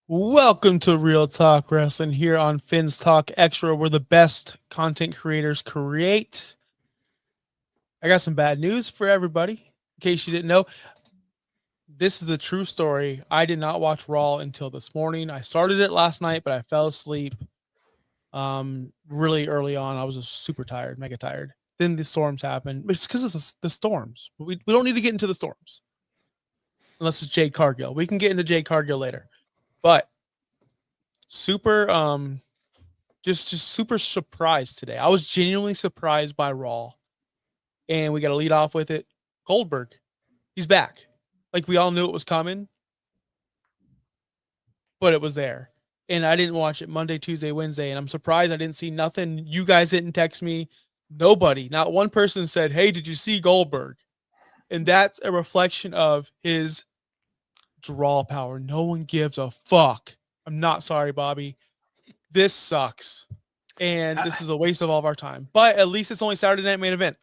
Welcome to Real Talk Wrestling here on Finn's Talk Extra, where the best content creators create. I got some bad news for everybody. In case you didn't know, this is the true story. I did not watch Raw until this morning. I started it last night, but I fell asleep really early on. I was just super tired, mega tired. Then the storms happened. It's because of the storms. We don't need to get into the storms unless it's Jade Cargill. We can get into Jade Cargill later. But super just super surprised today. I was genuinely surprised by Raw, and we got to lead off with it. Goldberg, he's back. Like we all knew it was coming, but it was there. And I didn't watch it Monday, Tuesday, Wednesday, and I'm surprised I didn't see nothing. You guys didn't text me. Nobody, not one person said, "Hey, did you see Goldberg?" And that's a reflection of his draw power. No one gives a fuck. I'm not sorry, Bobby. This sucks. And this is a waste of all of our time. But at least it's only Saturday night main event.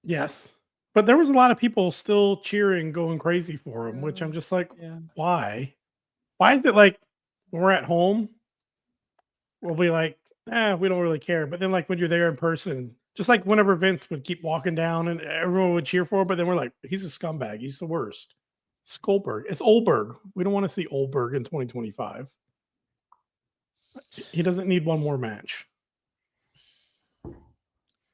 Yes. But there was a lot of people still cheering, going crazy for him, which I'm just like, why? Why is it like when we're at home, we'll be like, we don't really care. But then like when you're there in person, just like whenever Vince would keep walking down and everyone would cheer for him, but then we're like, he's a scumbag. He's the worst. It's Goldberg. It's Oldberg. We don't want to see Oldberg in 2025. He doesn't need one more match.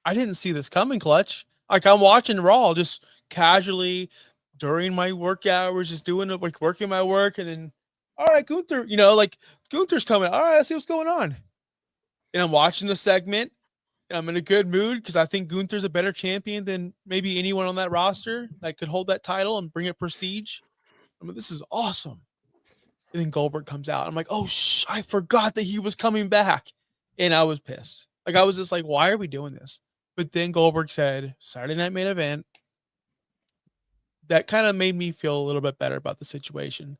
I didn't see this coming, Clutch. Like I'm watching Raw just casually during my work hours, just doing it, like working my work, and then all right, Gunther, like Gunther's coming. All right, let's see what's going on. And I'm watching the segment. And I'm in a good mood because I think Gunther's a better champion than maybe anyone on that roster that could hold that title and bring it prestige. I mean, this is awesome. And then Goldberg comes out. I'm like, oh, I forgot that he was coming back. And I was pissed. Like, I was just like, why are we doing this? But then Goldberg said, Saturday night main event. That kind of made me feel a little bit better about the situation.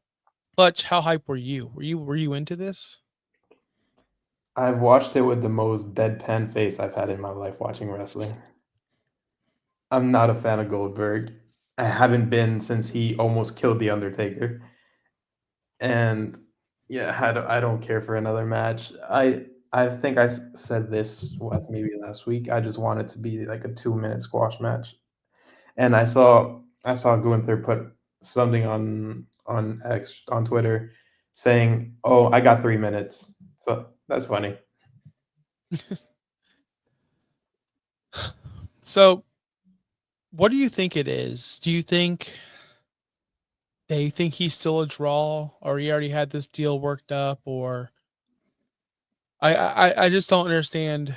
Clutch, how hype were you? Were you into this? I've watched it with the most deadpan face I've had in my life watching wrestling. I'm not a fan of Goldberg. I haven't been since he almost killed The Undertaker. And yeah, I don't care for another match. I think I said this maybe last week. I just want it to be like a 2-minute squash match. And I saw Gunther put something on X on Twitter saying, "Oh, I got 3 minutes." So that's funny. So, what do you think it is? Do you think they think he's still a draw, or he already had this deal worked up, or I just don't understand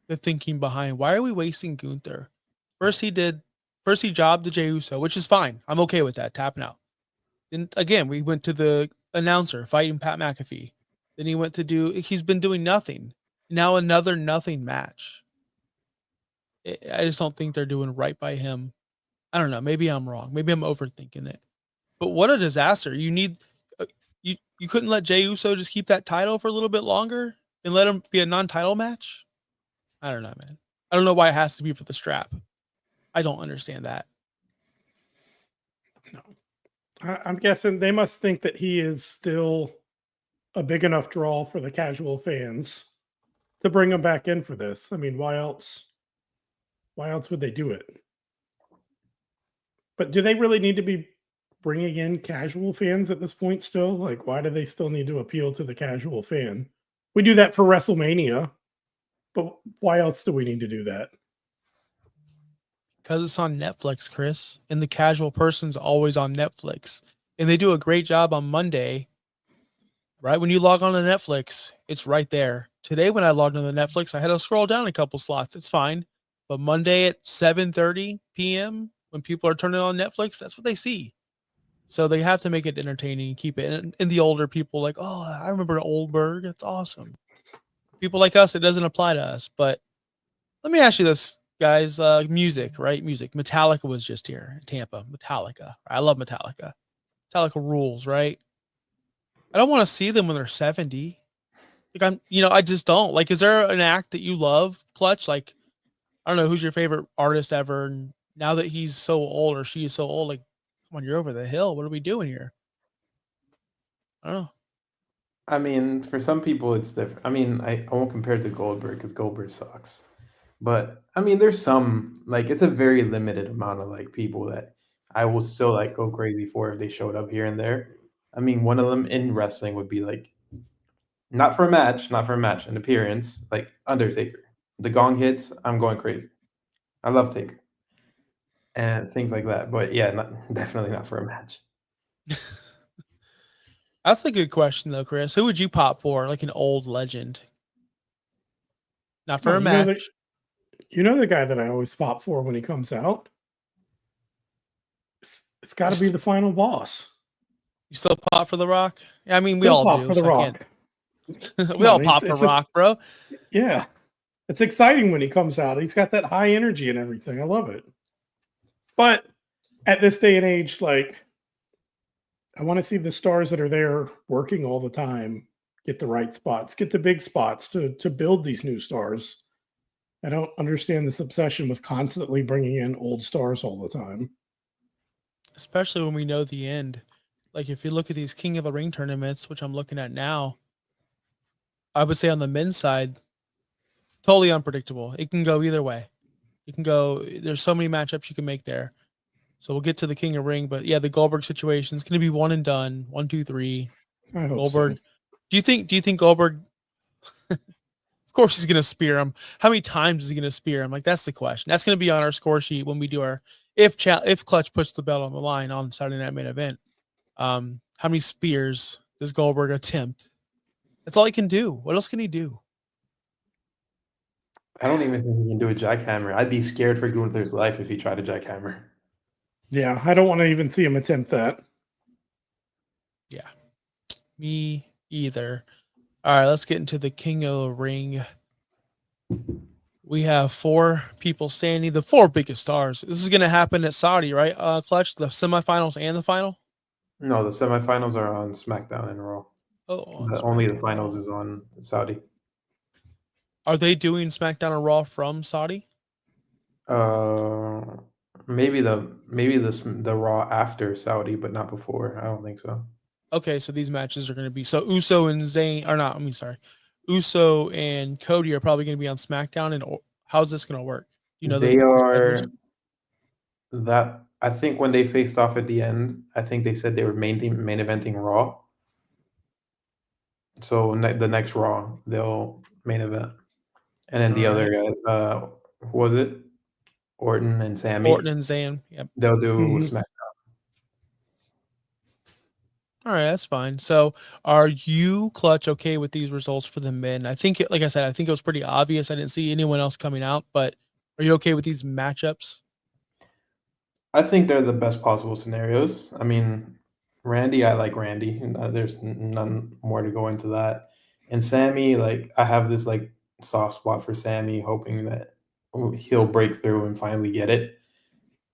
the thinking behind why are we wasting Gunther? First he jobbed the Jey Uso, which is fine. I'm okay with that, tapping out. Then again, we went to the announcer fighting Pat McAfee. Then he's been doing nothing. Now another nothing match. I just don't think they're doing right by him. I don't know. Maybe I'm wrong. Maybe I'm overthinking it. But what a disaster! You need you couldn't let Jey Uso just keep that title for a little bit longer and let him be a non-title match. I don't know, man. I don't know why it has to be for the strap. I don't understand that. No. I'm guessing they must think that he is still a big enough draw for the casual fans to bring him back in for this. I mean, why else? Why else would they do it? But do they really need to be bringing in casual fans at this point still? Like, why do they still need to appeal to the casual fan? We do that for WrestleMania, but why else do we need to do that? Because it's on Netflix, Chris, and the casual person's always on Netflix. And they do a great job on Monday. Right when you log on to Netflix, it's right there. Today when I logged on to Netflix, I had to scroll down a couple slots. It's fine. But Monday at 7:30 p.m. when people are turning on Netflix, that's what they see. So they have to make it entertaining and keep it. And the older people like, oh, I remember Oldberg. That's awesome. People like us, it doesn't apply to us. But let me ask you this, guys. Music, right? Music. Metallica was just here in Tampa. Metallica. I love Metallica. Metallica rules, right? I don't want to see them when they're 70. Like I just don't. Like, is there an act that you love, Clutch? Like, I don't know, who's your favorite artist ever? And now that he's so old or she is so old, like, come on, you're over the hill. What are we doing here? I don't know. I mean, for some people, it's different. I mean, I won't compare it to Goldberg because Goldberg sucks. But I mean, there's some like it's a very limited amount of like people that I will still like go crazy for if they showed up here and there. I mean, one of them in wrestling would be like not for a match, an appearance, like Undertaker. The gong hits, I'm going crazy. I love Taker and things like that. But yeah, definitely not for a match. That's a good question, though, Chris. Who would you pop for, like an old legend? Not for Oh, a match. you know the guy that I always pop for when he comes out. It's got to be the final boss. You still pop for The Rock? I mean, we Still all pop do. for the So I can't. Rock. We all on, pop for it's Rock, bro. Yeah, it's exciting when he comes out. He's got that high energy and everything. I love it. But at this day and age, like, I want to see the stars that are there working all the time get the right spots, get the big spots to build these new stars. I don't understand this obsession with constantly bringing in old stars all the time. Especially when we know the end. Like, if you look at these King of the Ring tournaments, which I'm looking at now, I would say on the men's side, totally unpredictable. It can go either way. You can go, there's so many matchups you can make there. So we'll get to the King of Ring, but yeah, the Goldberg situation is going to be one and done. 1, 2, 3. I hope Goldberg. so. Do you think Goldberg? Of course, he's going to spear him. How many times is he going to spear him? Like, that's the question. That's going to be on our score sheet when we do our if Clutch puts the belt on the line on Saturday Night Main Event. How many spears does Goldberg attempt? That's all he can do. What else can he do? I don't even think he can do a jackhammer. I'd be scared for Gunther's life if he tried a jackhammer. Yeah, I don't want to even see him attempt that. Yeah, me either. All right, let's get into the King of the Ring. We have 4 people standing, the 4 biggest stars. This is going to happen at Saudi, right? Clutch, the semifinals and the final? No, the semifinals are on SmackDown and Raw. Oh, on Only the SmackDown finals Raw. is on Saudi. Are they doing SmackDown and Raw from Saudi? Maybe the Raw after Saudi, but not before. I don't think so. Okay, so these matches are going to be so Uso and Zayn are not. I mean, sorry, Uso and Cody are probably going to be on SmackDown. And how's this going to work? You know, They the are schedules? that I think when they faced off at the end, I think they said they were main eventing Raw. So the next Raw, they'll main event, and then the other guy, who was it? Orton and Sammy. Orton and Zayn. Yep. They'll do SmackDown. All right, that's fine. So, are you Clutch okay with these results for the men? I think, like I said, I think it was pretty obvious. I didn't see anyone else coming out, but are you okay with these matchups? I think they're the best possible scenarios. I mean, Randy, I like Randy. There's none more to go into that. And Sammy, like I have this like soft spot for Sammy, hoping that he'll break through and finally get it.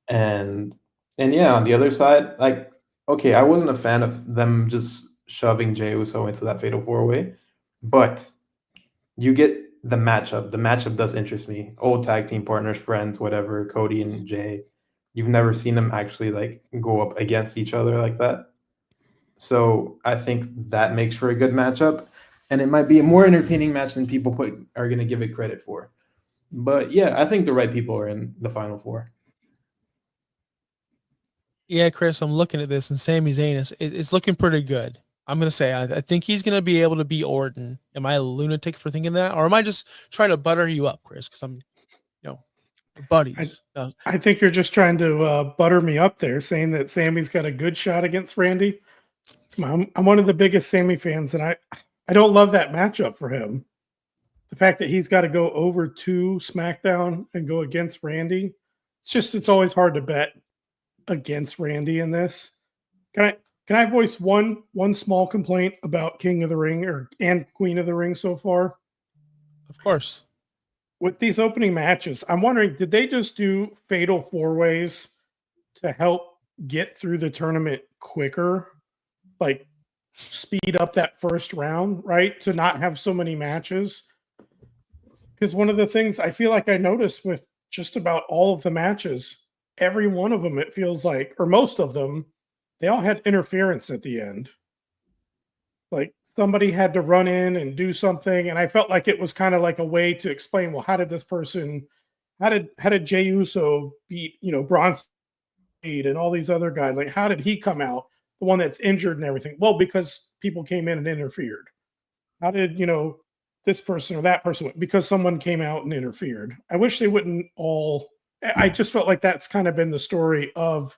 And yeah, on the other side, like okay, I wasn't a fan of them just shoving Jey Uso into that fatal 4-way, but you get the matchup. The matchup does interest me. Old tag team partners, friends, whatever, Cody and Jay. You've never seen them actually like go up against each other like that. So I think that makes for a good matchup. And it might be a more entertaining match than people are going to give it credit for. But yeah, I think the right people are in the final 4. Yeah, Chris, I'm looking at this, and Sami Zayn it's looking pretty good. I'm gonna say I think he's gonna be able to beat Orton. Am I a lunatic for thinking that, or am I just trying to butter you up, Chris? Because I'm, we're buddies. I think you're just trying to butter me up there, saying that Sammy's got a good shot against Randy. I'm one of the biggest Sammy fans, and I don't love that matchup for him. The fact that he's got to go over to SmackDown and go against Randy, it's always hard to bet against Randy in this. Can I voice one small complaint about King of the Ring and Queen of the Ring so far? Of course. With these opening matches, I'm wondering, did they just do fatal 4-ways to help get through the tournament quicker? Like speed up that first round, right? To not have so many matches. Because one of the things I feel like I noticed with just about all of the matches, every one of them, it feels like, or most of them, they all had interference at the end. Like somebody had to run in and do something, and I felt like it was kind of like a way to explain, well, how did Jey Uso beat Braun Strowman and all these other guys? Like, how did he come out, the one that's injured and everything? Well, because people came in and interfered. How did this person or that person? Because someone came out and interfered. I wish they wouldn't all. I just felt like that's kind of been the story of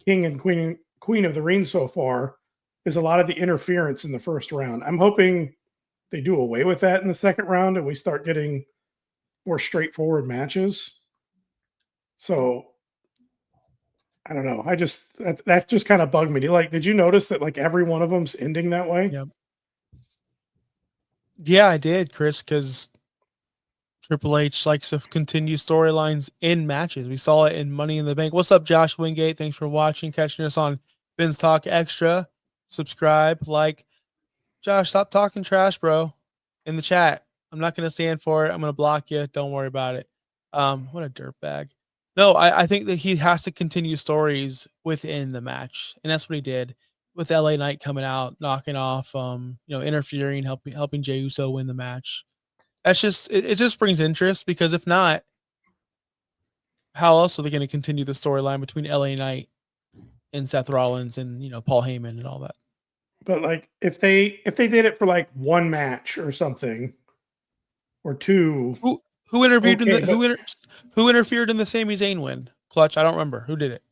King and Queen of the Ring so far, is a lot of the interference in the first round. I'm hoping they do away with that in the second round and we start getting more straightforward matches. So I don't know. That just kind of bugged me. Did you notice that like every one of them's ending that way? Yep. Yeah, I did, Chris, because Triple H likes to continue storylines in matches. We saw it in Money in the Bank. What's up, Josh Wingate? Thanks for watching, catching us on Ben's Talk Extra. Subscribe, like. Josh, stop talking trash, bro, in the chat. I'm not going to stand for it. I'm going to block you. Don't worry about it. What a dirtbag. No, I think that he has to continue stories within the match, and that's what he did with LA Knight coming out, knocking off, interfering, helping Jey Uso win the match. That's just it just brings interest, because if not, how else are they going to continue the storyline between LA Knight and Seth Rollins and Paul Heyman and all that? But like if they did it for like one match or something, or two. Who interviewed who interfered in the Sami Zayn win? Clutch, I don't remember. Who did it?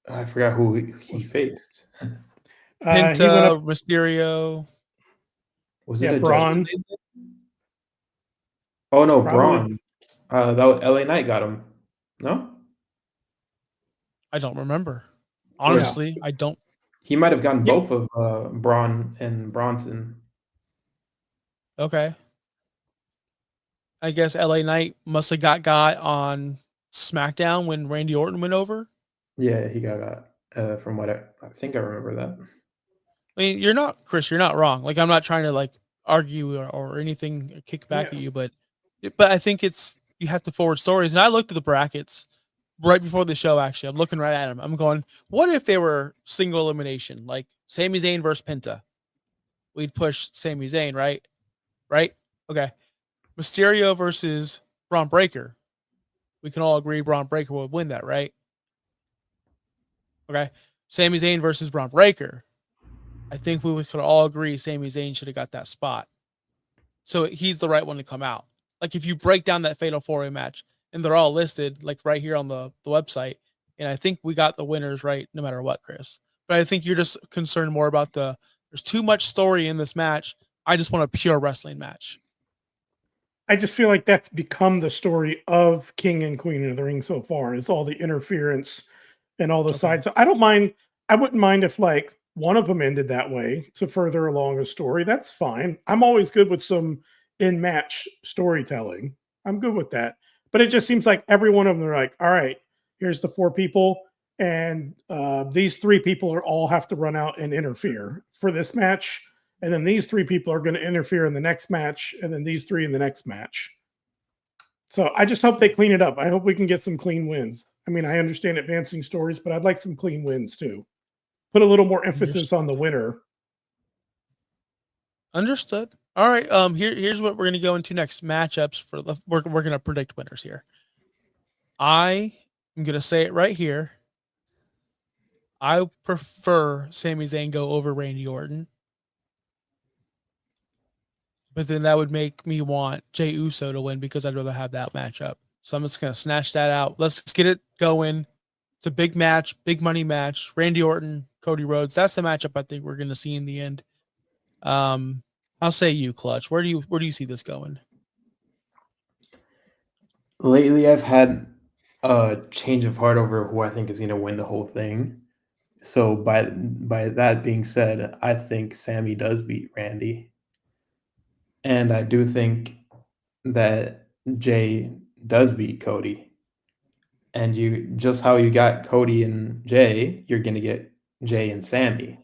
I forgot who he faced. Penta, He went up, Mysterio. Was it a Braun? Oh no, Braun. That was LA Knight got him. No? I don't remember. Honestly, I don't. He might have gotten both of Braun and Bronson. Okay. I guess LA Knight must have got on SmackDown when Randy Orton went over. Yeah, he got from what I think I remember that. I mean, you're not wrong. Like, I'm not trying to like argue or anything, kick back at you, but I think you have to forward stories. And I looked at the brackets right before the show. Actually, I'm looking right at them. I'm going, what if they were single elimination, like Sami Zayn versus Penta? We'd push Sami Zayn, right? Right? Okay. Mysterio versus Braun Breaker. We can all agree Braun Breaker would win that, right? Okay. Sami Zayn versus Braun Breaker. I think we could all agree Sami Zayn should have got that spot. So he's the right one to come out. Like, if you break down that Fatal 4-Way match, and they're all listed like right here on the website, and I think we got the winners right no matter what, Chris. But I think you're just concerned more about there's too much story in this match. I just want a pure wrestling match. I just feel like that's become the story of King and Queen of the Ring so far. Is all the interference and all the sides. So I wouldn't mind if like one of them ended that way to further along a story. That's fine. I'm always good with some in-match storytelling. I'm good with that. But it just seems like every one of them are like, all right, here's the 4 people, and these 3 people all have to run out and interfere for this match. And then these 3 people are going to interfere in the next match, and then these 3 in the next match. So I just hope they clean it up. I hope we can get some clean wins. I mean, I understand advancing stories, but I'd like some clean wins too. Put a little more emphasis on the winner. Understood. All right. Here's what we're gonna go into next. Matchups we're gonna predict winners here. I am gonna say it right here. I prefer Sami Zayn go over Randy Orton, but then that would make me want Jey Uso to win because I'd rather have that matchup. So I'm just gonna snatch that out. Let's get it going. It's a big match, big money match. Randy Orton, Cody Rhodes. That's the matchup I think we're gonna see in the end. I'll say you, Clutch. Where do you see this going? Lately, I've had a change of heart over who I think is going to win the whole thing. So by that being said, I think Sammy does beat Randy, and I do think that Jay does beat Cody. And you just how you got Cody and Jay, you're going to get Jay and Sammy.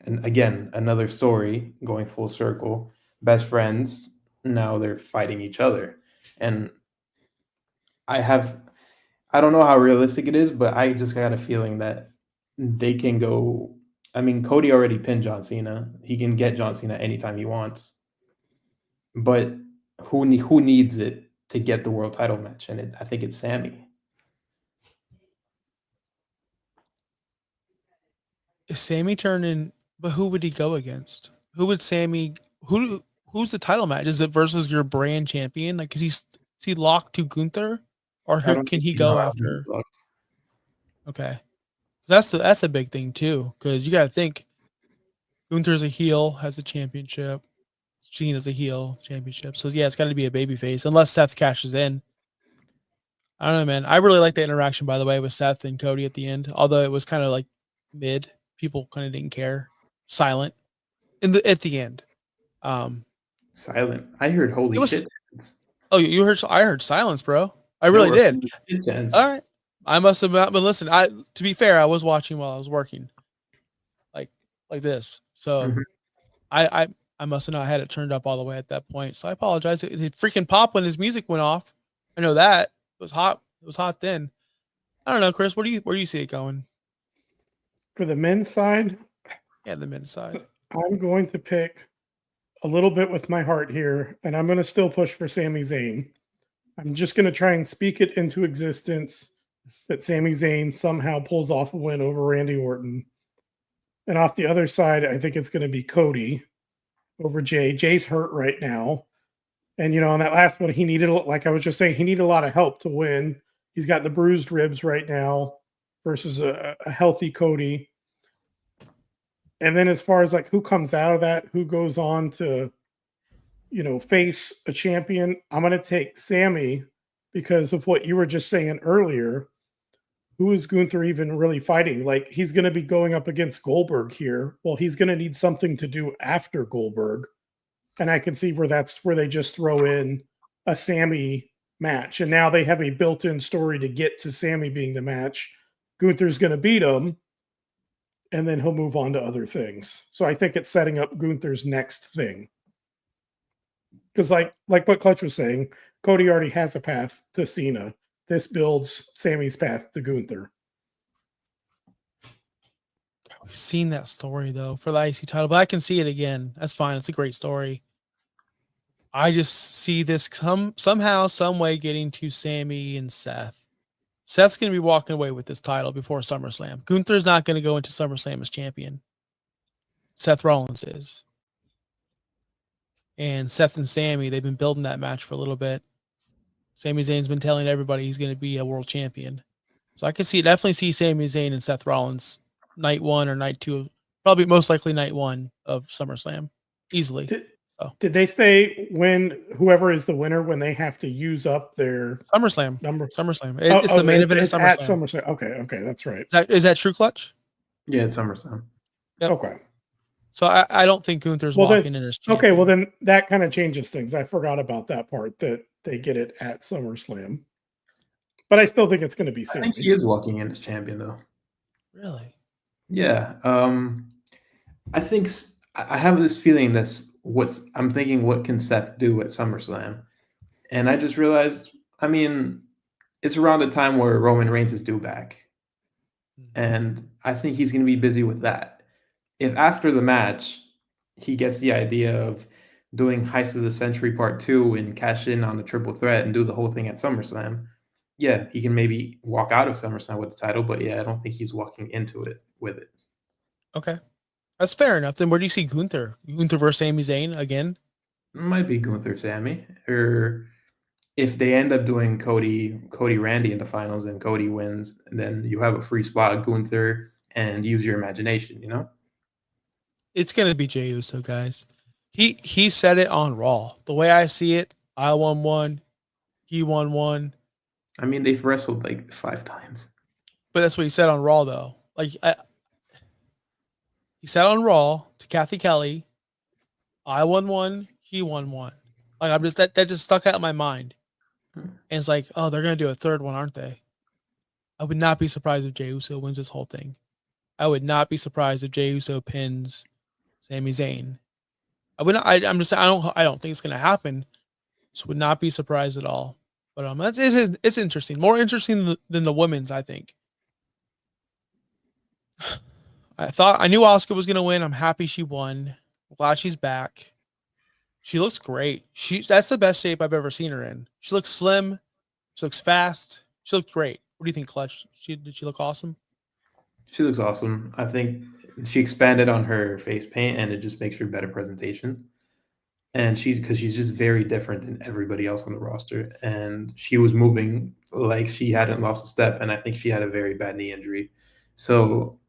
And again, another story going full circle. Best friends, now they're fighting each other. And I don't know how realistic it is, but I just got a feeling that they can go I mean, Cody already pinned John Cena. He can get John Cena anytime he wants. But who needs it to get the world title match? And I think it's Sammy. Is Sammy turning? But who would he go against? Who would Sammy? Who's the title match? Is it versus your brand champion? Like, is he locked to Gunther, or I don't can think he he's go allowed to after? look. Okay, that's a big thing too, because you got to think Gunther's a heel, has a championship. Cena's a heel, championship. So yeah, it's got to be a babyface unless Seth cashes in. I don't know, man. I really like the interaction, by the way, with Seth and Cody at the end. Although it was kind of like mid, people kind of didn't care. Silent at the end. Silent. I heard holy It was. shit. Oh, you heard? I heard silence, bro. I There really were did. holy shit chants. All right. I must have not been listening. To be fair, I was watching while I was working, like this. So Mhm. I must have not had it turned up all the way at that point. So I apologize. It freaking popped when his music went off. I know that it was hot. It was hot then. I don't know, Chris. Where do you see it going? For the men's side, Yeah, the men's side. I'm going to pick a little bit with my heart here, and I'm going to still push for Sami Zayn. I'm just going to try and speak it into existence that Sami Zayn somehow pulls off a win over Randy Orton. And off the other side, I think it's going to be Cody over Jay. Jay's hurt right now. And, on that last one, he needed, like I was just saying, he needed a lot of help to win. He's got the bruised ribs right now versus a healthy Cody. And then as far as like who comes out of that, who goes on to, face a champion, I'm going to take Sammy because of what you were just saying earlier. Who is Gunther even really fighting? Like, he's going to be going up against Goldberg here. Well, he's going to need something to do after Goldberg. And I can see where that's where they just throw in a Sammy match. And now they have a built-in story to get to Sammy being the match. Gunther's going to beat him, and then he'll move on to other things. So I think it's setting up Gunther's next thing. Because like what Clutch was saying, Cody already has a path to Cena. This builds Sammy's path to Gunther. We've seen that story though for the IC title, but I can see it again. That's fine. It's a great story. I just see this somehow, some way getting to Sammy and Seth. Seth's going to be walking away with this title before SummerSlam. Gunther's not going to go into SummerSlam as champion. Seth Rollins is. And Seth and Sammy, they've been building that match for a little bit. Sami Zayn's been telling everybody he's going to be a world champion. So I can definitely see Sami Zayn and Seth Rollins night 1 or night 2, probably most likely night 1 of SummerSlam, easily. Did they say when whoever is the winner, when they have to use up their SummerSlam number? SummerSlam. It's the main event of SummerSlam. At SummerSlam. Okay, that's right. Is that true, Clutch? Yeah, it's SummerSlam. Yep. Okay. So I don't think Gunther's walking in as champion. Okay, well then that kind of changes things. I forgot about that part, that they get it at SummerSlam. But I still think it's going to be Sammy. I think he is walking in as champion, though. Really? Yeah. I think I have this feeling I'm thinking, what can Seth do at SummerSlam? And I just realized, I mean, it's around the time where Roman Reigns is due back. And I think he's going to be busy with that. If after the match, he gets the idea of doing Heist of the Century Part 2 and cash in on the triple threat and do the whole thing at SummerSlam, yeah, he can maybe walk out of SummerSlam with the title. But yeah, I don't think he's walking into it with it. Okay. That's fair enough. Then where do you see Gunther? Gunther versus Sami Zayn again? It might be Gunther Sammy. Or if they end up doing Cody Randy in the finals and Cody wins, then you have a free spot, Gunther, and use your imagination, It's going to be Jey Uso, guys. He said it on Raw. The way I see it, I won 1, he won 1. I mean, they've wrestled like 5 times. But that's what he said on Raw, though. Like, he said on Raw to Kathy Kelly, I won 1, he won 1. Like, I'm just that just stuck out in my mind. And it's like, oh, they're gonna do a third one, aren't they? I would not be surprised if Jey Uso wins this whole thing. I would not be surprised if Jey Uso pins Sami Zayn. I would not. I don't think it's gonna happen. Just would not be surprised at all. But it's interesting. More interesting than the women's, I think. I knew Asuka was gonna win. I'm happy she won. Glad she's back. She looks great. That's the best shape I've ever seen her in. She looks slim. She looks fast. She looked great. What do you think, Clutch? Did she look awesome? She looks awesome. I think she expanded on her face paint, and it just makes for better presentation. And because she's just very different than everybody else on the roster, and she was moving like she hadn't lost a step, and I think she had a very bad knee injury, so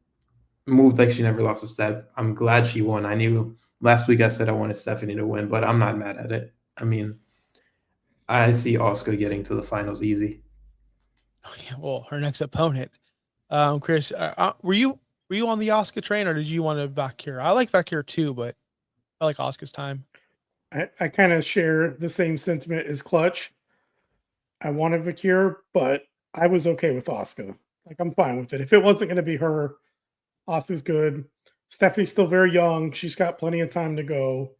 moved like she never lost a step. I'm glad she won. I knew last week I said I wanted Stephanie to win, but I'm not mad at it. I mean, I see Asuka getting to the finals easy. Oh, yeah, well, her next opponent, Chris, were you on the Asuka train or did you want to Valkyria? I like Valkyria too, but I like Asuka's time. I kind of share the same sentiment as Clutch. I wanted Valkyria, but I was okay with Asuka. Like, I'm fine with it. If it wasn't going to be her, Asuka's good. Stephanie's still very young. She's got plenty of time to go.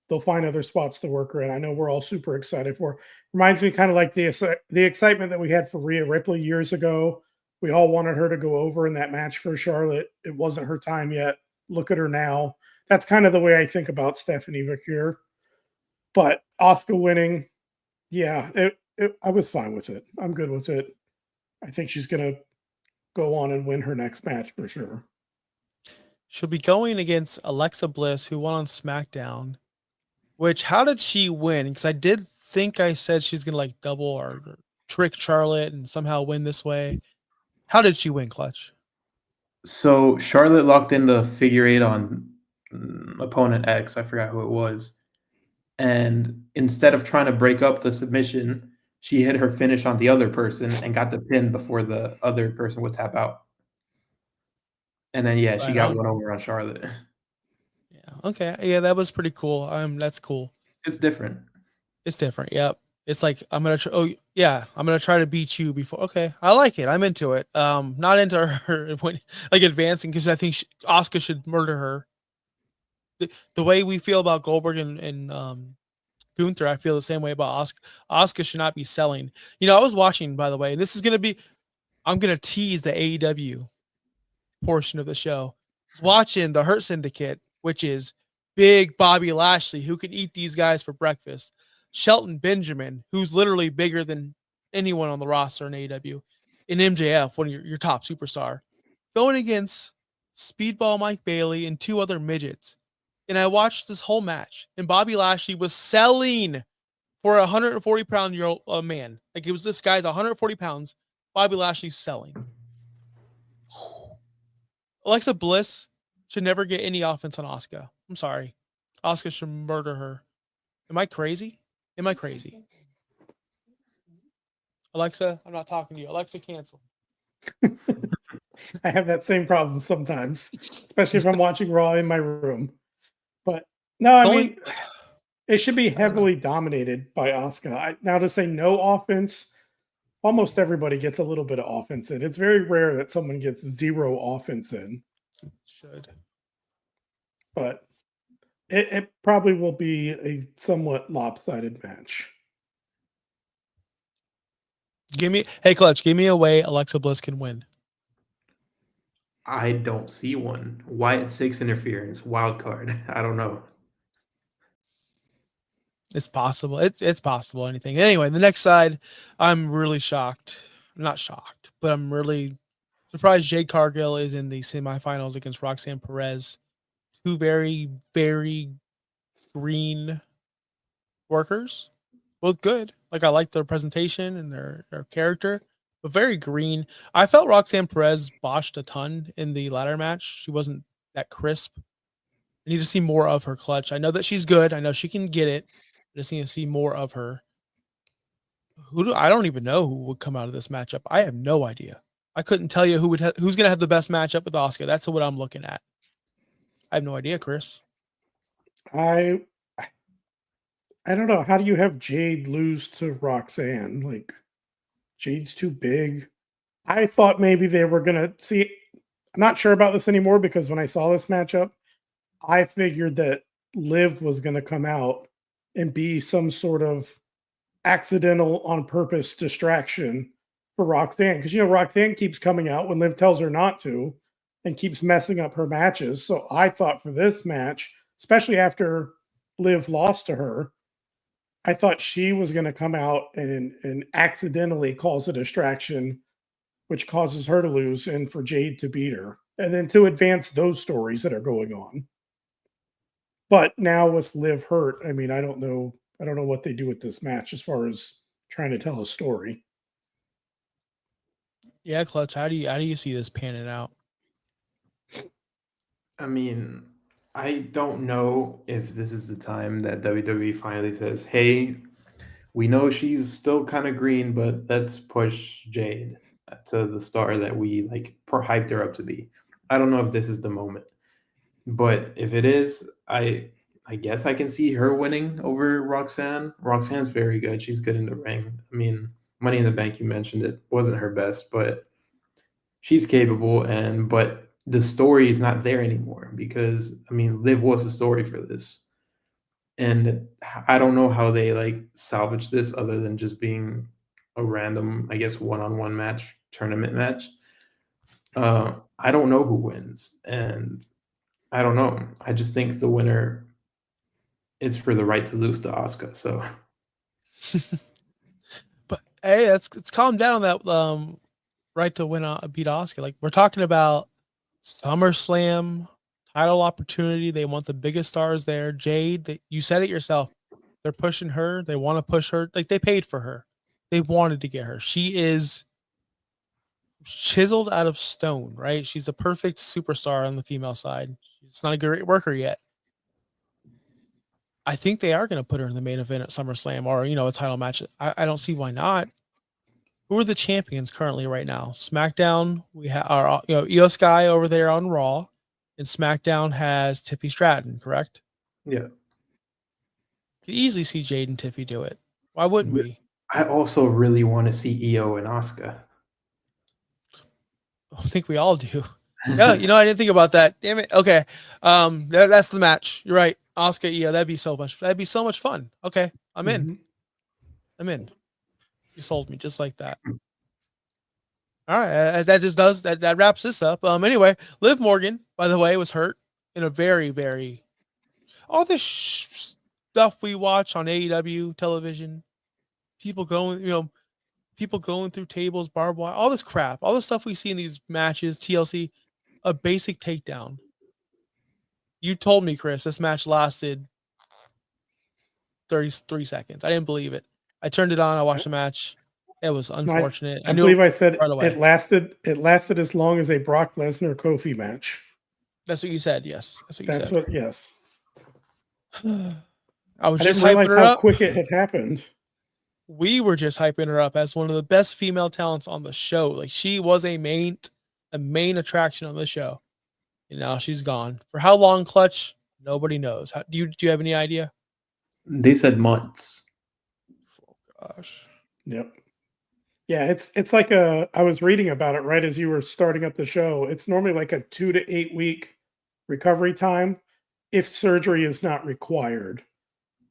They'll find other spots to work her in. I know we're all super excited for. Reminds me kind of like the excitement that we had for Rhea Ripley years ago. We all wanted her to go over in that match for Charlotte. It wasn't her time yet. Look at her now. That's kind of the way I think about Stephanie Valkyria. But Asuka winning, yeah, I was fine with it. I'm good with it. I think she's going to go on and win her next match for sure. She'll be going against Alexa Bliss, who won on SmackDown. Which, how did she win? Because I did think I said she's gonna like double or trick Charlotte and somehow win this way. How did she win, Clutch? So Charlotte locked in the figure eight on opponent X. I forgot who it was. And instead of trying to break up the submission, she hit her finish on the other person and got the pin before the other person would tap out. And then, yeah, she got one over on Charlotte. Yeah. Okay. Yeah, that was pretty cool. That's cool. It's different. It's different. Yep. It's like I'm gonna try to beat you before. Okay, I like it. I'm into it. Not into her like advancing because I think Asuka should murder her. The way we feel about Goldberg and Gunther, I feel the same way about Asuka. Asuka should not be selling. You know, I was watching, by the way, and this is gonna be. I'm gonna tease the AEW portion of the show. I was watching the Hurt Syndicate, which is big Bobby Lashley, who can eat these guys for breakfast. Shelton Benjamin, who's literally bigger than anyone on the roster in AEW, and MJF, one of your top superstar, going against Speedball Mike Bailey and two other midgets. And I watched this whole match, and Bobby Lashley was selling for a 140-pound man. Like, it was this guy's 140 pounds. Bobby Lashley's selling. Alexa Bliss should never get any offense on Asuka. I'm sorry. Asuka should murder her. Am I crazy? Am I crazy? Alexa, I'm not talking to you. Alexa, cancel. I have that same problem sometimes, especially if I'm watching Raw in my room. But no, I mean, it should be heavily dominated by Asuka. Now, to say no offense, almost everybody gets a little bit of offense in. It's very rare that someone gets zero offense in. Should. But it probably will be a somewhat lopsided match. Hey, Clutch, give me a way Alexa Bliss can win. I don't see one. Wyatt 6 interference, wild card. I don't know. It's possible. It's possible. Anything. Anyway, the next side, I'm really shocked. I'm not shocked, but I'm really surprised Jade Cargill is in the semifinals against Roxanne Perez. Two very, very green workers. Both good. Like, I like their presentation and their character, but very green. I felt Roxanne Perez botched a ton in the ladder match. She wasn't that crisp. I need to see more of her, Clutch. I know that she's good. I know she can get it. I just need to see more of her. I don't even know who would come out of this matchup. I have no idea. I couldn't tell you who's going to have the best matchup with Asuka. That's what I'm looking at. I have no idea, Chris. I don't know. How do you have Jade lose to Roxanne? Like, Jade's too big. I thought maybe they were going to see. I'm not sure about this anymore because when I saw this matchup, I figured that Liv was going to come out and be some sort of accidental on purpose distraction for Roxanne. Because, Roxanne keeps coming out when Liv tells her not to. and keeps messing up her matches. So I thought for this match, especially after Liv lost to her, I thought she was going to come out and accidentally cause a distraction, which causes her to lose, and for Jade to beat her, and then to advance those stories that are going on. But now with Liv hurt, I mean, I don't know what they do with this match as far as trying to tell a story. Yeah, Clutch. How do you see this panning out? I mean, I don't know if this is the time that WWE finally says, "Hey, we know she's still kind of green, but let's push Jade to the star that we like hyped her up to be." I don't know if this is the moment, but if it is, I guess I can see her winning over Roxanne. Roxanne's very good. She's good in the ring. I mean, Money in the Bank, you mentioned it, wasn't her best, but she's capable. But the story is not there anymore because I mean, Liv was the story for this. And I don't know how they like salvage this other than just being a random, I guess, one-on-one match, tournament match. I don't know who wins, and I don't know. I just think the winner is for the right to lose to Asuka. So, But hey, let's calm down on that right to win beat Asuka. Like we're talking about SummerSlam title opportunity. They want the biggest stars there. Jade, you said it yourself. They're pushing her. They want to push her. Like they paid for her. They wanted to get her. She is chiseled out of stone, right? She's the perfect superstar on the female side. She's not a great worker yet. I think they are going to put her in the main event at SummerSlam or, a title match. I don't see why not. Who are the champions currently right now? SmackDown, we have our Io Sky over there on Raw, and SmackDown has Tiffy Stratton, correct? yeah. Could easily see Jade and Tiffy do it. Why wouldn't we? I also really want to see Io and Asuka. I think we all do. Yeah, I didn't think about that. Damn it. Okay. That's the match. You're right. Asuka, Io, that'd be so much fun. Okay. I'm in. Mm-hmm. I'm in. You sold me just like that. All right, that wraps this up. Anyway, Liv Morgan, by the way, was hurt in a very, very all this stuff we watch on AEW television. People going through tables, barbed wire, all this crap, all the stuff we see in these matches, TLC, a basic takedown. You told me, Chris, this match lasted 33 seconds. I didn't believe it. I turned it on. I watched the match. It was unfortunate. I believe I said right away. It lasted as long as a Brock Lesnar Kofi match. That's what you said. Yes, that's what you said. Yes. I was just hyping her up. How quick it had happened. We were just hyping her up as one of the best female talents on the show. Like she was a main attraction on the show. And now she's gone. For how long, Clutch? Nobody knows. Do you have any idea? They said months. Oh gosh. Yep. Yeah, it's like I was reading about it right as you were starting up the show. It's normally like a 2 to 8 week recovery time if surgery is not required.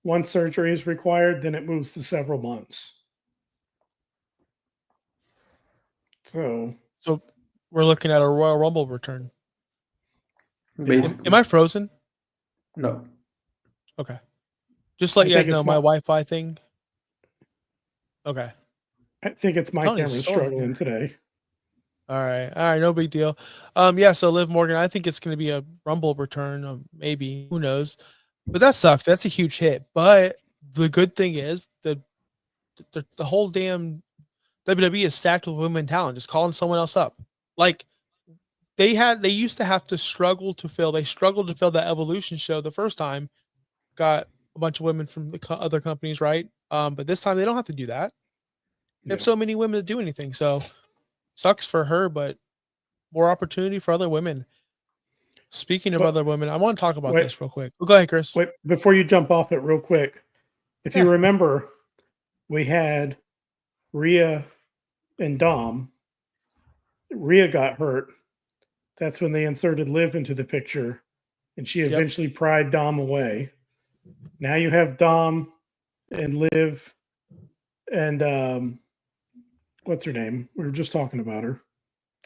Once surgery is required, then it moves to several months. So we're looking at a Royal Rumble return. Basically. Am I frozen? No. Okay. Just let you guys know my Wi-Fi thing. Okay. I think it's my camera struggling today. All right, no big deal. Yeah, so Liv Morgan, I think it's going to be a Rumble return, maybe, who knows. But that sucks. That's a huge hit. But the good thing is the whole damn WWE is stacked with women talent, just calling someone else up. Like they used to have to struggle to fill. They struggled to fill that Evolution show the first time. Got a bunch of women from the other companies, right? But this time they don't have to do that. They have so many women to do anything. So sucks for her, but more opportunity for other women. Speaking of other women, I want to talk about this real quick. Go ahead, Chris. Wait, before you jump off it real quick, if you remember, we had Rhea and Dom. Rhea got hurt. That's when they inserted Liv into the picture, and she eventually pried Dom away. Now you have Dom and Liv and what's her name? We were just talking about her.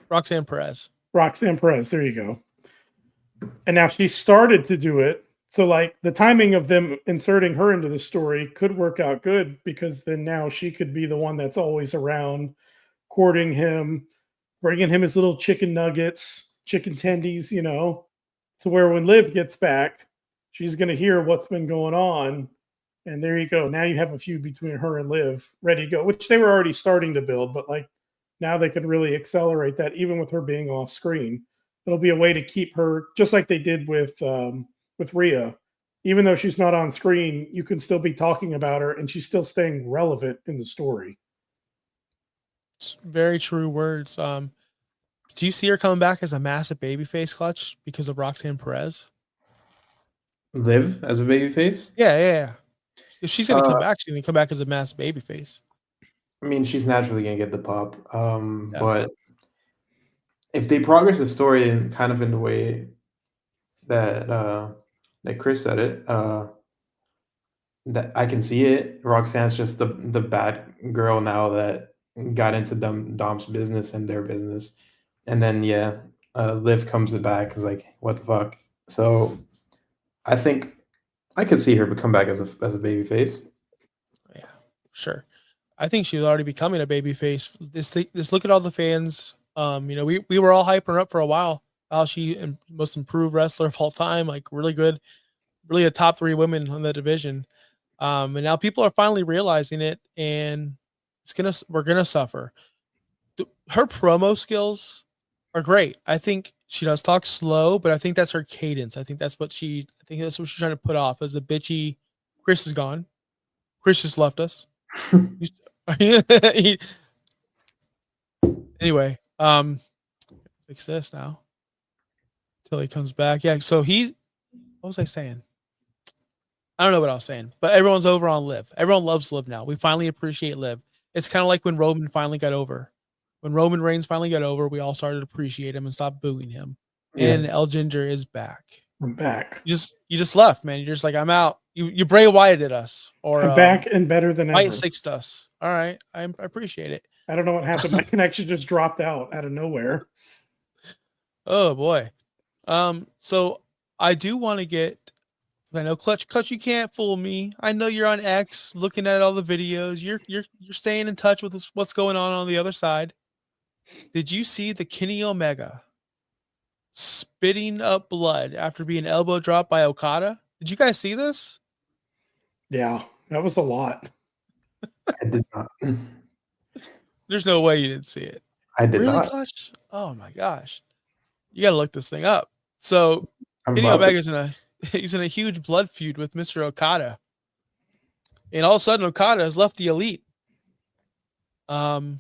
Roxanne Perez. Roxanne Perez. There you go. And now she started to do it. So like the timing of them inserting her into the story could work out good because then now she could be the one that's always around, courting him, bringing him his little chicken nuggets, chicken tendies, to where when Liv gets back, she's going to hear what's been going on. And there you go. Now you have a feud between her and Liv ready to go, which they were already starting to build, but like now they could really accelerate that even with her being off screen. It'll be a way to keep her just like they did with Rhea. Even though she's not on screen, you can still be talking about her and she's still staying relevant in the story. It's very true words. Do you see her coming back as a massive babyface, Clutch, because of Roxanne Perez? Liv as a babyface? Yeah. If she's gonna come back, she's gonna come back as a massive babyface. I mean, she's naturally gonna get the pop. But if they progress the story in kind of in the way that that Chris said it, that I can see it. Roxanne's just the bad girl now that got into Dom's business and their business, and then Liv comes back is like, what the fuck? So I think I could see her come back as a baby face. Yeah, sure. I think she's already becoming a baby face. Just look at all the fans. We were all hyping her up for a while. How she most improved wrestler of all time, like really good, really a top 3 women in the division. And now people are finally realizing it, and we're gonna suffer. Her promo skills are great. I think she does talk slow, but I think that's her cadence. I think that's what she's trying to put off as a bitchy. Chris is gone. Chris just left us. Anyway, fix this now till he comes back. Yeah. So what was I saying? I don't know what I was saying, but everyone's over on Liv. Everyone loves Liv now. We finally appreciate Liv. It's kind of like when Roman finally got over. When Roman Reigns finally got over, we all started to appreciate him and stop booing him. And El Ginger is back. I'm back. You just left, man. You're just like, I'm out. You Bray Wyatted us, or I'm back and better than ever. White Sixed us. All right, I appreciate it. I don't know what happened. My connection just dropped out of nowhere. Oh boy. So I do want to get. I know Clutch, you can't fool me. I know you're on X, looking at all the videos. You're staying in touch with what's going on the other side. Did you see the Kenny Omega spitting up blood after being elbow dropped by Okada? Did you guys see this? Yeah, that was a lot. I did not. There's no way you didn't see it. I did really, not. Clutch? Oh my gosh. You got to look this thing up. So Kenny Omega's he's in a huge blood feud with Mr. Okada. And all of a sudden Okada has left the Elite. And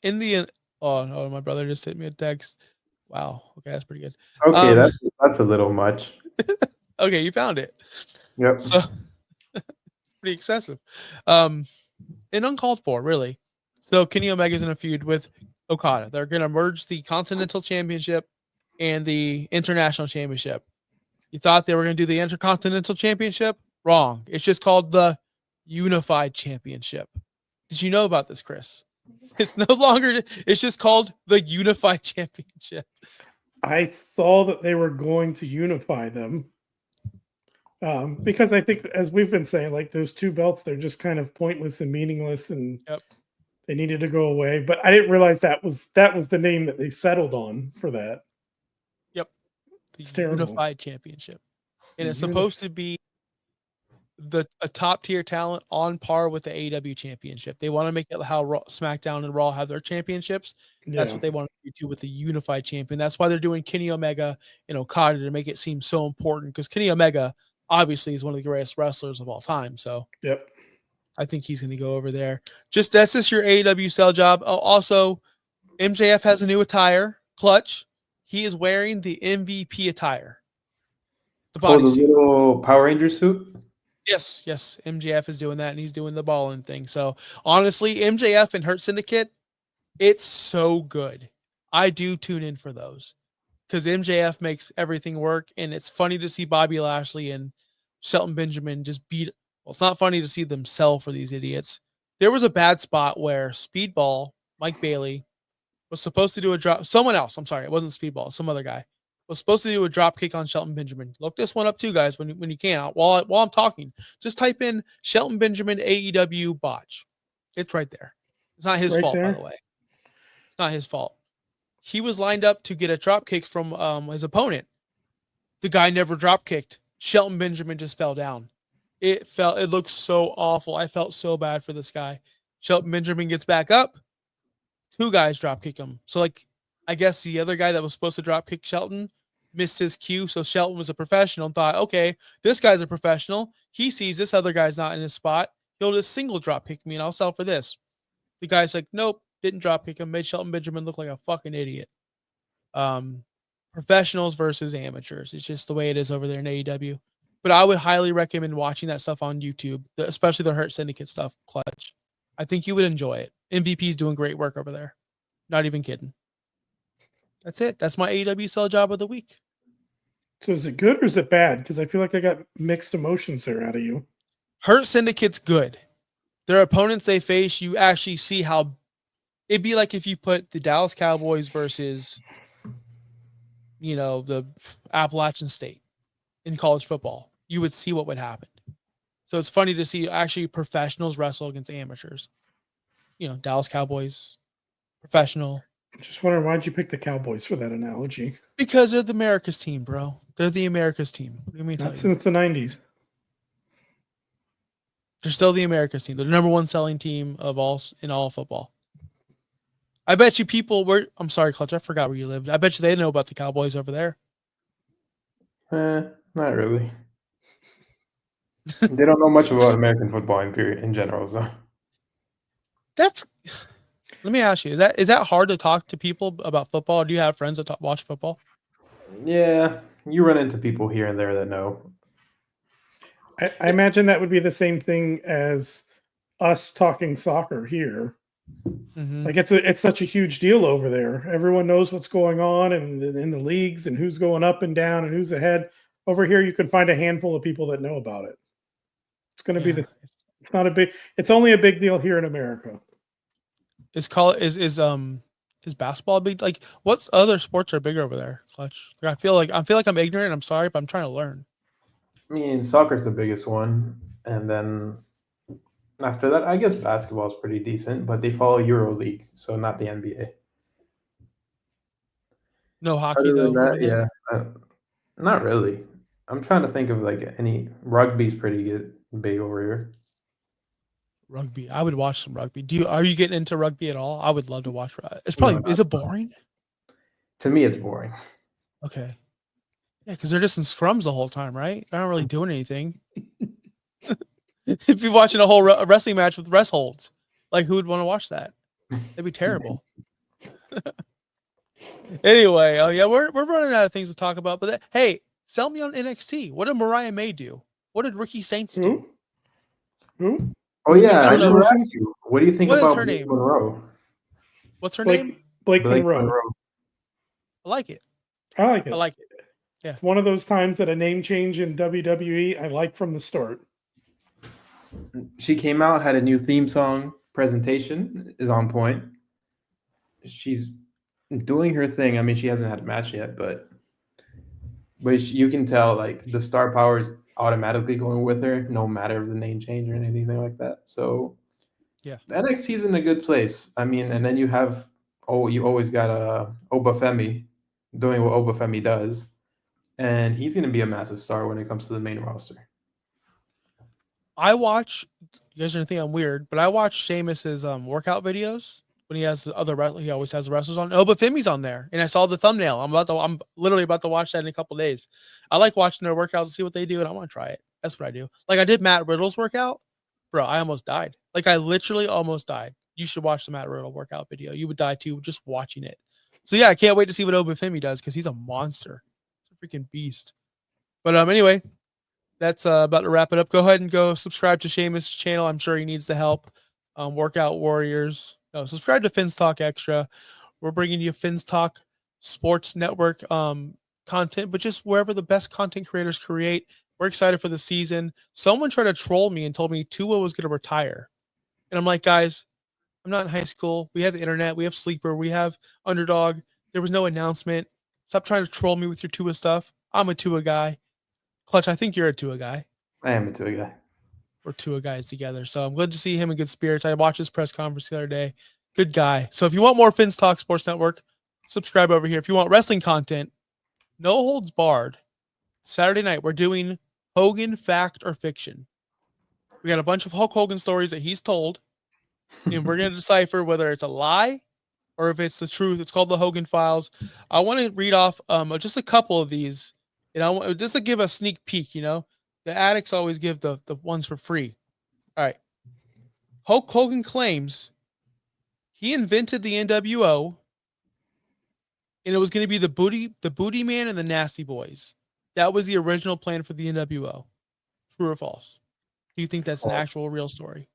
in the oh, my brother just sent me a text. Wow. Okay, that's pretty good. Okay, that's a little much. Okay, you found it. Yep. So pretty excessive. And uncalled for, really. So Kenny Omega's in a feud with Okada. They're gonna merge the Continental Championship and the International Championship. You thought they were gonna do the Intercontinental Championship? Wrong. It's just called the Unified Championship. Did you know about this, Chris? It's no longer, it's just called the Unified Championship. I saw that they were going to unify them. Because I think, as we've been saying, like those 2 belts, they're just kind of pointless and meaningless, and they needed to go away. But I didn't realize that was the name that they settled on for that. Yep, the Unified Championship, and it's supposed to be a top tier talent on par with the AEW Championship. They want to make it how SmackDown and Raw have their championships. That's what they want to do with the Unified Champion. That's why they're doing Kenny Omega and Okada to make it seem so important, because Kenny Omega obviously is one of the greatest wrestlers of all time. So I think he's going to go over there. That's just your AEW sell job. Also, MJF has a new attire. Clutch. He is wearing the MVP attire. The bodysuit. The little Power Ranger suit? Yes. MJF is doing that, and he's doing the balling thing. So honestly, MJF and Hurt Syndicate, it's so good. I do tune in for those because MJF makes everything work, and it's funny to see Bobby Lashley and Shelton Benjamin just beat. Well, it's not funny to see them sell for these idiots. There was a bad spot where Speedball, Mike Bailey, was supposed to do a drop. Someone else, I'm sorry, it wasn't Speedball. Some other guy was supposed to do a drop kick on Shelton Benjamin. Look this one up too, guys. When you can, while I'm talking, just type in Shelton Benjamin AEW botch. It's right there. It's not his fault, by the way. It's not his fault. He was lined up to get a drop kick from his opponent. The guy never drop kicked. Shelton Benjamin just fell down. It looked so awful. I felt so bad for this guy. Shelton Benjamin gets back up. 2 guys drop kick him. So like, I guess the other guy that was supposed to drop kick Shelton missed his cue. So Shelton was a professional and thought, okay, this guy's a professional. He sees this other guy's not in his spot. He'll just single drop kick me and I'll sell for this. The guy's like, nope, didn't drop kick him. Made Shelton Benjamin look like a fucking idiot. Professionals versus amateurs. It's just the way it is over there in AEW. But I would highly recommend watching that stuff on YouTube, especially the Hurt Syndicate stuff, Clutch. I think you would enjoy it. MVP's doing great work over there. Not even kidding. That's it. That's my AEW sell job of the week. So is it good or is it bad? Because I feel like I got mixed emotions there out of you. Hurt Syndicate's good. Their opponents they face, you actually see how it'd be like if you put the Dallas Cowboys versus, the Appalachian State in college football. You would see what would happen. So it's funny to see actually professionals wrestle against amateurs. Dallas Cowboys, professional. Just wondering, why'd you pick the Cowboys for that analogy? Because they're the America's team, bro. They're the America's team. What do you mean? Not since the 90s. They're still the America's team. They're the number 1 selling team in all football. I bet you people were. I'm sorry, Clutch. I forgot where you lived. I bet you they know about the Cowboys over there. Not really. They don't know much about American football in general. So let me ask you: is that hard to talk to people about football? Do you have friends that watch football? Yeah, you run into people here and there that know. I imagine that would be the same thing as us talking soccer here. Mm-hmm. Like it's such a huge deal over there. Everyone knows what's going on in the leagues and who's going up and down and who's ahead. Over here, you can find a handful of people that know about it. It's going to be it's not a big. It's only a big deal here in America. Is basketball big? Like, what's other sports are bigger over there? Clutch. I feel like I'm ignorant. I'm sorry, but I'm trying to learn. I mean, soccer's the biggest one, and then after that, I guess basketball is pretty decent, but they follow EuroLeague, so not the NBA. No hockey though. Not really. I'm trying to think of like any rugby's pretty big over here. Rugby. I would watch some rugby. Are you getting into rugby at all? I would love to watch. It's probably is it boring? To me, it's boring. Okay. Yeah, because they're just in scrums the whole time, right? They're not really doing anything. If you're watching a whole wrestling match with rest holds, like who would want to watch that? That'd be terrible. Anyway, we're running out of things to talk about. But hey, sell me on NXT. What did Mariah May do? What did Ricky Saints do? Who? Oh yeah, I never asked you. What do you think about her name? Monroe? What's her name? Blake Monroe. I like it. I like it. Yeah, it's one of those times that a name change in WWE I like from the start. She came out, had a new theme song. Presentation is on point. She's doing her thing. I mean, she hasn't had a match yet, but you can tell like the star power is automatically going with her, no matter of the name change or anything like that. So yeah, NXT's in a good place. I mean, and then you always got Obafemi doing what Obafemi does, and he's going to be a massive star when it comes to the main roster. You guys are gonna think I'm weird, but I watch Sheamus's workout videos when he has he always has the wrestlers on. Obafemi's on there, and I saw the thumbnail. I'm literally about to watch that in a couple days. I like watching their workouts and see what they do, and I want to try it. That's what I do. Like I did Matt Riddle's workout, bro. I almost died. Like I literally almost died. You should watch the Matt Riddle workout video. You would die too just watching it. So yeah, I can't wait to see what Obafemi does because he's a monster. He's a freaking beast. But anyway. That's about to wrap it up. Go ahead and go subscribe to Sheamus' channel. I'm sure he needs the help. Workout Warriors. Subscribe to Fins Talk Extra. We're bringing you Fins Talk Sports Network content, but just wherever the best content creators create. We're excited for the season. Someone tried to troll me and told me Tua was going to retire. And I'm like, guys, I'm not in high school. We have the internet. We have Sleeper. We have Underdog. There was no announcement. Stop trying to troll me with your Tua stuff. I'm a Tua guy. Clutch, I think you're a Tua guy. I am a Tua guy. We're Tua guys together. So I'm glad to see him in good spirits. I watched his press conference the other day. Good guy. So if you want more Finn's Talk Sports Network, subscribe over here. If you want wrestling content, no holds barred. Saturday night, we're doing Hogan Fact or Fiction. We got a bunch of Hulk Hogan stories that he's told, and we're going to decipher whether it's a lie or if it's the truth. It's called the Hogan Files. I want to read off just a couple of these, and I want just to give a sneak peek. You know, the addicts always give the ones for free. All right. Hulk Hogan claims he invented the NWO, and it was going to be the Booty Man and the Nasty Boys. That was the original plan for the NWO. True or false? Do you think that's an actual real story?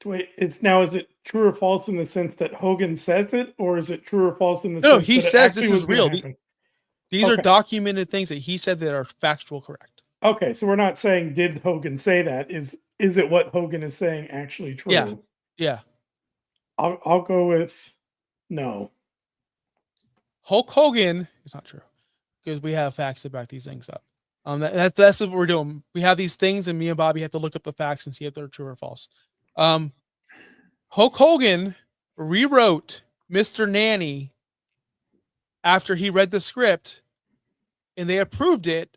Wait, is it true or false in the sense that Hogan says it, or is it true or false in the sense he that says this is real. These Okay. are documented things that he said that are factual correct. Okay, so we're not saying did Hogan say that. Is it what Hogan is saying actually true? Yeah. I'll go with no. Hulk Hogan, it's not true because we have facts to back these things up. That's what we're doing. We have these things, and me and Bobby have to look up the facts and see if they're true or false. Hulk Hogan rewrote Mr. Nanny after he read the script, and they approved it,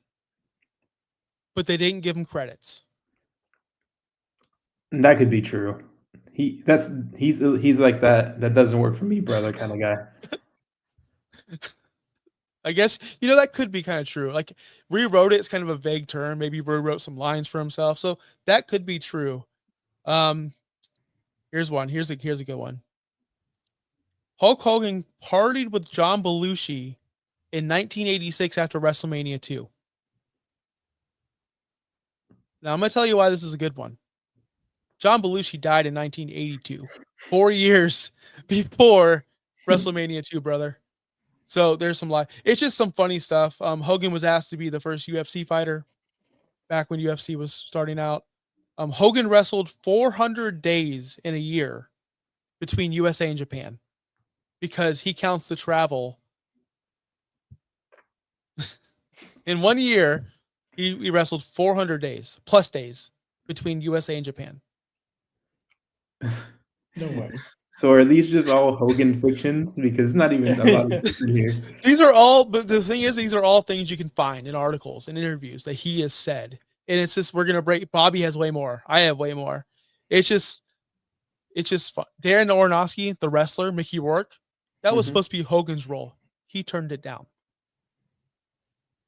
but they didn't give him credits. That could be true. He's like that doesn't work for me, brother kind of guy. I guess, that could be kind of true. Like, rewrote it's kind of a vague term. Maybe rewrote some lines for himself. So that could be true. Here's one. Here's a good one. Hulk Hogan partied with John Belushi in 1986 after WrestleMania 2. Now, I'm going to tell you why this is a good one. John Belushi died in 1982, 4 years before WrestleMania 2, brother. So there's some lie. It's just some funny stuff. Hogan was asked to be the first UFC fighter back when UFC was starting out. Hogan wrestled 400 days in a year between USA and Japan because he counts the travel. In 1 year, he wrestled 400 days plus days between USA and Japan. No way. So are these just all Hogan fictions? Because not even a lot of fiction here. These are all, but the thing is, these are all things you can find in articles and interviews that he has said. And it's just, we're going to break. Bobby has way more. I have way more. It's just fun. Darren Aronofsky, the wrestler, Mickey Rourke, that was supposed to be Hogan's role. He turned it down.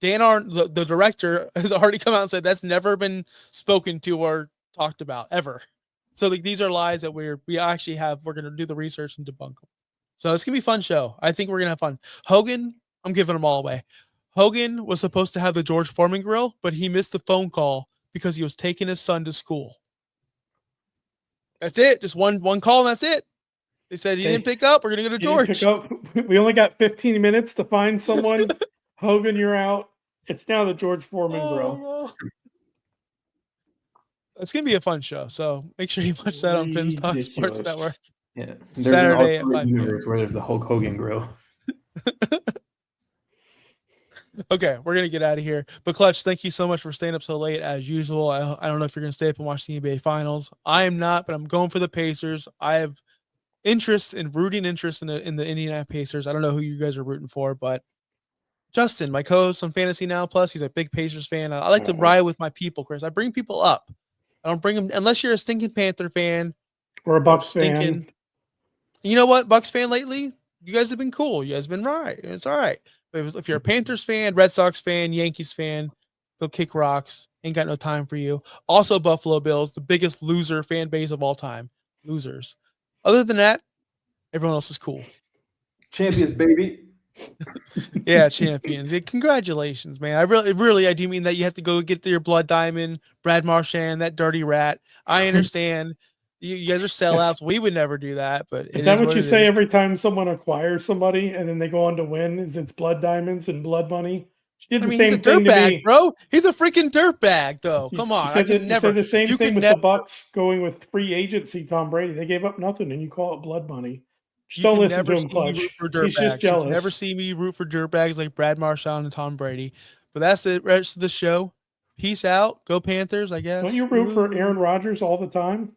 The director, has already come out and said that's never been spoken to or talked about ever. So these are lies that we're going to do the research and debunk them. So it's going to be a fun show. I think we're going to have fun. Hogan, I'm giving them all away. Hogan was supposed to have the George Foreman grill, but he missed the phone call because he was taking his son to school. That's it. Just one call and that's it. They said he didn't pick up. We're going to go to George. We only got 15 minutes to find someone. Hogan, you're out. It's now the George Foreman grill. It's going to be a fun show. So make sure you watch that on Finn's Talk Sports Network. Yeah. There's Saturday an at 5 universe where there's the Hulk Hogan grill. Okay, we're going to get out of here. But Clutch, thank you so much for staying up so late as usual. I don't know if you're going to stay up and watch the NBA Finals. I am not, but I'm going for the Pacers. I have rooting interest in the Indiana Pacers. I don't know who you guys are rooting for, but Justin, my co-host on Fantasy Now Plus, he's a big Pacers fan. I like to ride with my people, Chris. I bring people up. I don't bring them unless you're a stinking Panther fan or a Bucks fan. You know what, Bucks fan lately? You guys have been cool. You guys have been right. It's all right. But if you're a Panthers fan, Red Sox fan, Yankees fan, go kick rocks. Ain't got no time for you. Also, Buffalo Bills, the biggest loser fan base of all time. Losers. Other than that, everyone else is cool. Champions, baby. Yeah, champions. Yeah, congratulations, man. I do mean that you have to go get your blood diamond, Brad Marchand, that dirty rat. I understand. You guys are sellouts. We would never do that, but is that what you say every time someone acquires somebody and then they go on to win? Is it's blood diamonds and blood money? You did I the mean, he's a same thing to dirtbag, me. bro. He's a freaking dirtbag, though. Come on, I can You never. said the same You thing can with never. the Bucks going with free agency. Tom Brady, they gave up nothing, and you call it blood money. Just You don't can listen never to him, see me root Clutch. for He's just dirtbags. You can never jealous. see me root for dirtbags like Brad Marchand and Tom Brady. But that's the rest of the show. Peace out. Go Panthers, I guess. Don't you root for Aaron Rodgers all the time?